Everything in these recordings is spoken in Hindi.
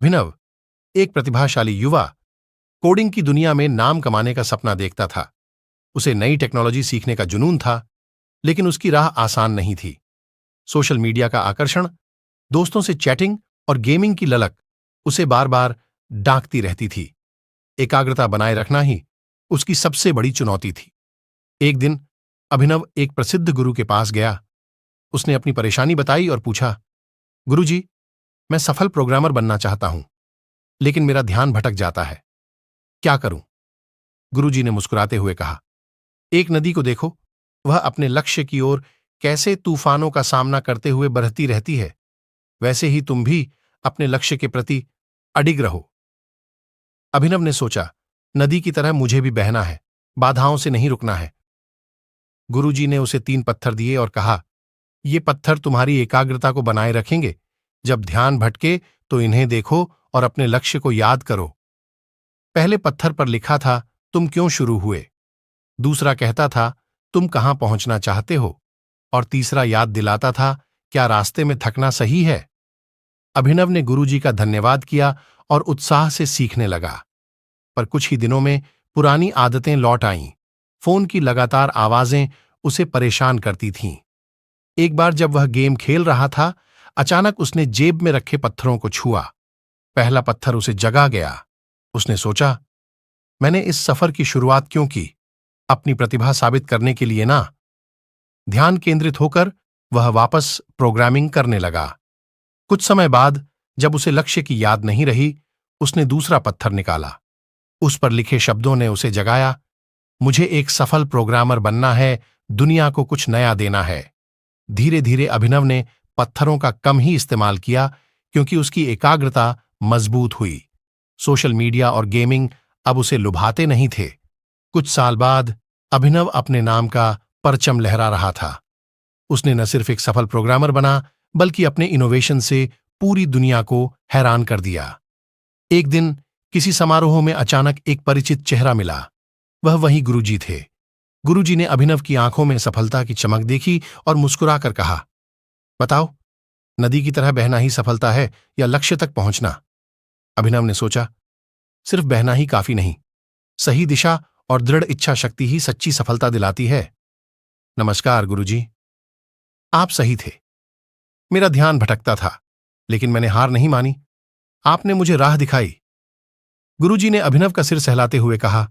अभिनव, एक प्रतिभाशाली युवा, कोडिंग की दुनिया में नाम कमाने का सपना देखता था। उसे नई टेक्नोलॉजी सीखने का जुनून था, लेकिन उसकी राह आसान नहीं थी। सोशल मीडिया का आकर्षण, दोस्तों से चैटिंग और गेमिंग की ललक उसे बार बार डांकती रहती थी। एकाग्रता बनाए रखना ही उसकी सबसे बड़ी चुनौती थी। एक दिन अभिनव एक प्रसिद्ध गुरु के पास गया। उसने अपनी परेशानी बताई और पूछा, गुरुजी, मैं सफल प्रोग्रामर बनना चाहता हूं, लेकिन मेरा ध्यान भटक जाता है। क्या करूं? गुरुजी ने मुस्कुराते हुए कहा, एक नदी को देखो, वह अपने लक्ष्य की ओर कैसे तूफानों का सामना करते हुए बहती रहती है। वैसे ही तुम भी अपने लक्ष्य के प्रति अडिग रहो। अभिनव ने सोचा, नदी की तरह मुझे भी बहना है, बाधाओं से नहीं रुकना है। गुरुजी ने उसे 3 पत्थर दिए और कहा, ये पत्थर तुम्हारी एकाग्रता को बनाए रखेंगे। जब ध्यान भटके तो इन्हें देखो और अपने लक्ष्य को याद करो। पहले पत्थर पर लिखा था, तुम क्यों शुरू हुए। दूसरा कहता था, तुम कहां पहुंचना चाहते हो। और तीसरा याद दिलाता था, क्या रास्ते में थकना सही है। अभिनव ने गुरुजी का धन्यवाद किया और उत्साह से सीखने लगा। पर कुछ ही दिनों में पुरानी आदतें लौट आईं। फोन की लगातार आवाजें उसे परेशान करती थीं। एक बार जब वह गेम खेल रहा था, अचानक उसने जेब में रखे पत्थरों को छुआ। पहला पत्थर उसे जगा गया। उसने सोचा, मैंने इस सफर की शुरुआत क्यों की? अपनी प्रतिभा साबित करने के लिए ना। ध्यान केंद्रित होकर वह वापस प्रोग्रामिंग करने लगा। कुछ समय बाद जब उसे लक्ष्य की याद नहीं रही, उसने दूसरा पत्थर निकाला। उस पर लिखे शब्दों ने उसे जगाया, मुझे एक सफल प्रोग्रामर बनना है, दुनिया को कुछ नया देना है। धीरे धीरे अभिनव ने पत्थरों का कम ही इस्तेमाल किया, क्योंकि उसकी एकाग्रता मजबूत हुई। सोशल मीडिया और गेमिंग अब उसे लुभाते नहीं थे। कुछ साल बाद अभिनव अपने नाम का परचम लहरा रहा था। उसने न सिर्फ एक सफल प्रोग्रामर बना, बल्कि अपने इनोवेशन से पूरी दुनिया को हैरान कर दिया। एक दिन किसी समारोह में अचानक एक परिचित चेहरा मिला। वह वही गुरुजी थे। गुरुजी ने अभिनव की आंखों में सफलता की चमक देखी और मुस्कुराकर कहा, बताओ, नदी की तरह बहना ही सफलता है या लक्ष्य तक पहुंचना? अभिनव ने सोचा, सिर्फ बहना ही काफी नहीं, सही दिशा और दृढ़ इच्छा शक्ति ही सच्ची सफलता दिलाती है। नमस्कार गुरुजी, आप सही थे। मेरा ध्यान भटकता था, लेकिन मैंने हार नहीं मानी। आपने मुझे राह दिखाई। गुरुजी ने अभिनव का सिर सहलाते हुए कहा,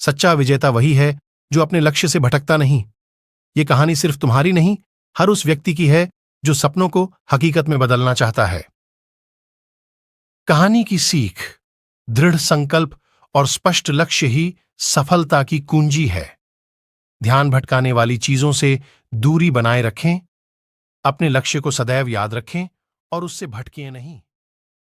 सच्चा विजेता वही है जो अपने लक्ष्य से भटकता नहीं। ये कहानी सिर्फ तुम्हारी नहीं, हर उस व्यक्ति की है जो सपनों को हकीकत में बदलना चाहता है। कहानी की सीख, दृढ़ संकल्प और स्पष्ट लक्ष्य ही सफलता की कुंजी है। ध्यान भटकाने वाली चीजों से दूरी बनाए रखें, अपने लक्ष्य को सदैव याद रखें और उससे भटकिए नहीं।